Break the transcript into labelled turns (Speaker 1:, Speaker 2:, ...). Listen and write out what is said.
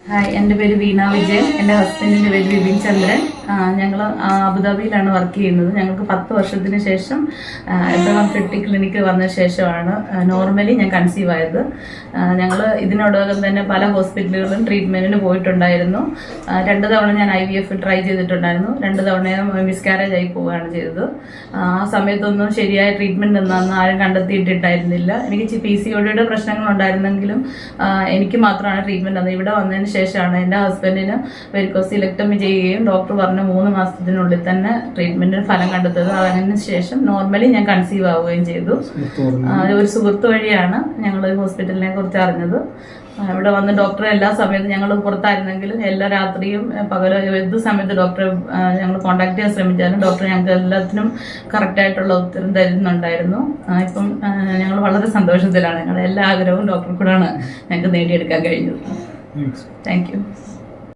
Speaker 1: Hi, എൻ്റെ പേര് വീണ വിജയൻ. എൻ്റെ ഹസ്ബൻഡിൻ്റെ പേര് വിപിൻ ചന്ദ്രൻ. ഞങ്ങൾ അബുദാബിയിലാണ് വർക്ക് ചെയ്യുന്നത്. ഞങ്ങൾക്ക് 10 വർഷത്തിന് ശേഷം എബ്രഹാം ഫെർട്ടി ക്ലിനിക്കിൽ വന്ന ശേഷമാണ് നോർമലി ഞാൻ കൺസീവ് ആയത്. ഞങ്ങൾ ഇതിനോടകം തന്നെ പല ഹോസ്പിറ്റലുകളിലും ട്രീറ്റ്മെൻറ്റിന് പോയിട്ടുണ്ടായിരുന്നു. 2 തവണ ഞാൻ IVF ട്രൈ ചെയ്തിട്ടുണ്ടായിരുന്നു. 2 തവണയും മിസ്കാരേജ് ആയി പോവുകയാണ് ചെയ്തത്. ആ സമയത്തൊന്നും ശരിയായ ട്രീറ്റ്മെൻറ്റ് ഒന്നും ആരും കണ്ടെത്തിയിട്ടുണ്ടായിരുന്നില്ല. എനിക്ക് PCOD പ്രശ്നങ്ങളുണ്ടായിരുന്നെങ്കിലും എനിക്ക് മാത്രമാണ് ട്രീറ്റ്മെൻറ്റ് തന്നത്. ഇവിടെ വന്നതിന് ശേഷമാണ് എൻ്റെ ഹസ്ബൻഡിന് വെരിക്കോസിലെക്ടമി ചെയ്യുകയും ഡോക്ടർ പറഞ്ഞ 3 മാസത്തിനുള്ളിൽ തന്നെ ട്രീറ്റ്മെന്റിന് ഫലം കണ്ടെത്തത്. അതിന് ശേഷം നോർമലി ഞാൻ കൺസീവ് ആവുകയും ചെയ്തു. ഒരു സുഹൃത്ത് വഴിയാണ് ഞങ്ങൾ ഹോസ്പിറ്റലിനെ കുറിച്ച് അറിഞ്ഞത്. ഇവിടെ വന്ന് ഡോക്ടറെ എല്ലാ സമയത്തും ഞങ്ങൾ പുറത്തായിരുന്നെങ്കിലും എല്ലാ രാത്രിയും പകലോ ഏത് സമയത്ത് ഡോക്ടറെ ഞങ്ങൾ കോൺടാക്ട് ചെയ്യാൻ ശ്രമിച്ചാലും ഡോക്ടർ ഞങ്ങൾക്ക് എല്ലാത്തിനും കറക്റ്റായിട്ടുള്ള ഉത്തരം തരുന്നുണ്ടായിരുന്നു. ഇപ്പം ഞങ്ങൾ വളരെ സന്തോഷത്തിലാണ്. ഞങ്ങളുടെ എല്ലാ ആഗ്രഹവും ഡോക്ടറെ കൂടാണ് ഞങ്ങൾക്ക് നേടിയെടുക്കാൻ കഴിഞ്ഞത്. Thank you.